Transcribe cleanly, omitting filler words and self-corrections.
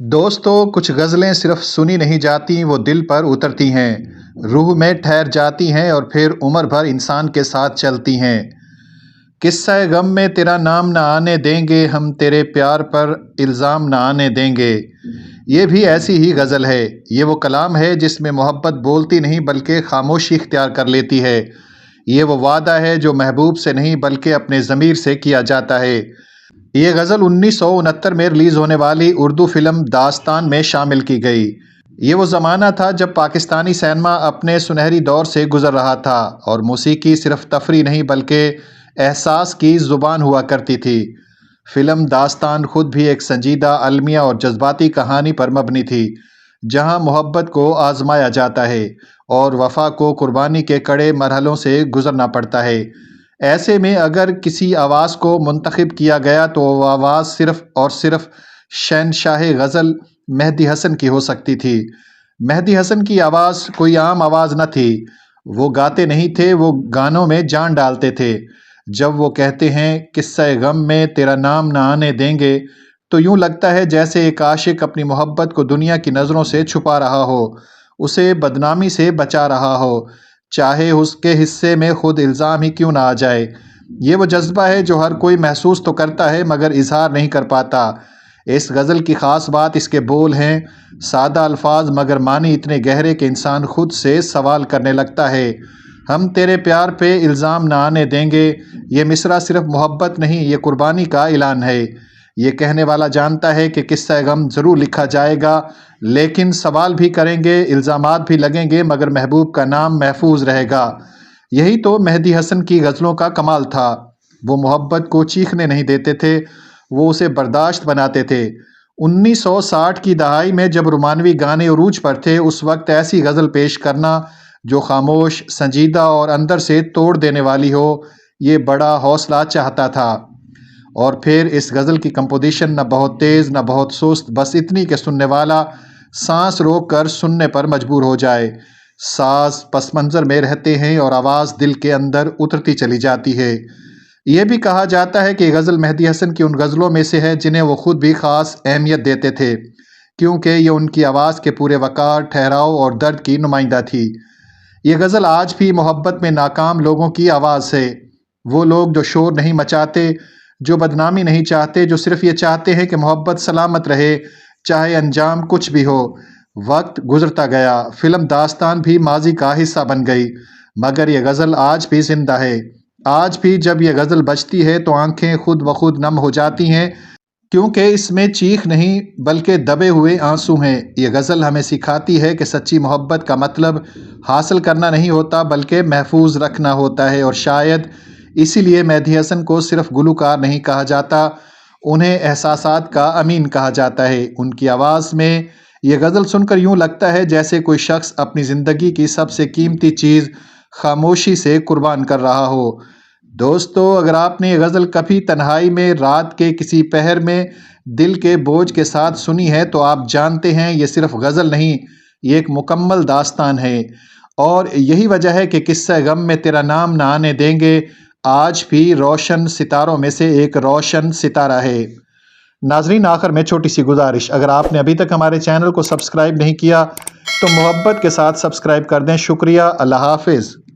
دوستو، کچھ غزلیں صرف سنی نہیں جاتی، وہ دل پر اترتی ہیں، روح میں ٹھہر جاتی ہیں اور پھر عمر بھر انسان کے ساتھ چلتی ہیں۔ قصہ غم میں تیرا نام نہ آنے دیں گے، ہم تیرے پیار پر الزام نہ آنے دیں گے۔ یہ بھی ایسی ہی غزل ہے۔ یہ وہ کلام ہے جس میں محبت بولتی نہیں بلکہ خاموشی اختیار کر لیتی ہے۔ یہ وہ وعدہ ہے جو محبوب سے نہیں بلکہ اپنے ضمیر سے کیا جاتا ہے۔ یہ غزل 1969 میں ریلیز ہونے والی اردو فلم داستان میں شامل کی گئی۔ یہ وہ زمانہ تھا جب پاکستانی سینما اپنے سنہری دور سے گزر رہا تھا اور موسیقی صرف تفریح نہیں بلکہ احساس کی زبان ہوا کرتی تھی۔ فلم داستان خود بھی ایک سنجیدہ، المیہ اور جذباتی کہانی پر مبنی تھی، جہاں محبت کو آزمایا جاتا ہے اور وفا کو قربانی کے کڑے مرحلوں سے گزرنا پڑتا ہے۔ ایسے میں اگر کسی آواز کو منتخب کیا گیا تو وہ آواز صرف اور صرف شہنشاہ غزل مہدی حسن کی ہو سکتی تھی۔ مہدی حسن کی آواز کوئی عام آواز نہ تھی۔ وہ گاتے نہیں تھے، وہ گانوں میں جان ڈالتے تھے۔ جب وہ کہتے ہیں قصہ غم میں تیرا نام نہ آنے دیں گے، تو یوں لگتا ہے جیسے ایک عاشق اپنی محبت کو دنیا کی نظروں سے چھپا رہا ہو، اسے بدنامی سے بچا رہا ہو، چاہے اس کے حصے میں خود الزام ہی کیوں نہ آ جائے۔ یہ وہ جذبہ ہے جو ہر کوئی محسوس تو کرتا ہے مگر اظہار نہیں کر پاتا۔ اس غزل کی خاص بات اس کے بول ہیں، سادہ الفاظ مگر معنی اتنے گہرے کہ انسان خود سے سوال کرنے لگتا ہے۔ ہم تیرے پیار پہ الزام نہ آنے دیں گے۔ یہ مصرع صرف محبت نہیں، یہ قربانی کا اعلان ہے۔ یہ کہنے والا جانتا ہے کہ قصہ غم ضرور لکھا جائے گا، لیکن سوال بھی کریں گے، الزامات بھی لگیں گے، مگر محبوب کا نام محفوظ رہے گا۔ یہی تو مہدی حسن کی غزلوں کا کمال تھا۔ وہ محبت کو چیخنے نہیں دیتے تھے، وہ اسے برداشت بناتے تھے۔ 1960 کی دہائی میں جب رومانوی گانے عروج پر تھے، اس وقت ایسی غزل پیش کرنا جو خاموش، سنجیدہ اور اندر سے توڑ دینے والی ہو، یہ بڑا حوصلہ چاہتا تھا۔ اور پھر اس غزل کی کمپوزیشن نہ بہت تیز نہ بہت سست، بس اتنی کہ سننے والا سانس روک کر سننے پر مجبور ہو جائے۔ ساز پس منظر میں رہتے ہیں اور آواز دل کے اندر اترتی چلی جاتی ہے۔ یہ بھی کہا جاتا ہے کہ یہ غزل مہدی حسن کی ان غزلوں میں سے ہے جنہیں وہ خود بھی خاص اہمیت دیتے تھے، کیونکہ یہ ان کی آواز کے پورے وقار، ٹھہراؤ اور درد کی نمائندہ تھی۔ یہ غزل آج بھی محبت میں ناکام لوگوں کی آواز ہے۔ وہ لوگ جو شور نہیں مچاتے، جو بدنامی نہیں چاہتے، جو صرف یہ چاہتے ہیں کہ محبت سلامت رہے، چاہے انجام کچھ بھی ہو۔ وقت گزرتا گیا، فلم داستان بھی ماضی کا حصہ بن گئی، مگر یہ غزل آج بھی زندہ ہے۔ آج بھی جب یہ غزل بجتی ہے تو آنکھیں خود بخود نم ہو جاتی ہیں، کیونکہ اس میں چیخ نہیں بلکہ دبے ہوئے آنسو ہیں۔ یہ غزل ہمیں سکھاتی ہے کہ سچی محبت کا مطلب حاصل کرنا نہیں ہوتا بلکہ محفوظ رکھنا ہوتا ہے، اور شاید اسی لیے مہدی حسن کو صرف گلوکار نہیں کہا جاتا، انہیں احساسات کا امین کہا جاتا ہے۔ ان کی آواز میں یہ غزل سن کر یوں لگتا ہے جیسے کوئی شخص اپنی زندگی کی سب سے قیمتی چیز خاموشی سے قربان کر رہا ہو۔ دوستو، اگر آپ نے یہ غزل کبھی تنہائی میں، رات کے کسی پہر میں دل کے بوجھ کے ساتھ سنی ہے تو آپ جانتے ہیں یہ صرف غزل نہیں، یہ ایک مکمل داستان ہے۔ اور یہی وجہ ہے کہ قصہ غم میں تیرا نام نہ آنے دیں گے آج بھی روشن ستاروں میں سے ایک روشن ستارہ ہے۔ ناظرین، آخر میں چھوٹی سی گزارش، اگر آپ نے ابھی تک ہمارے چینل کو سبسکرائب نہیں کیا تو محبت کے ساتھ سبسکرائب کر دیں۔ شکریہ، اللہ حافظ۔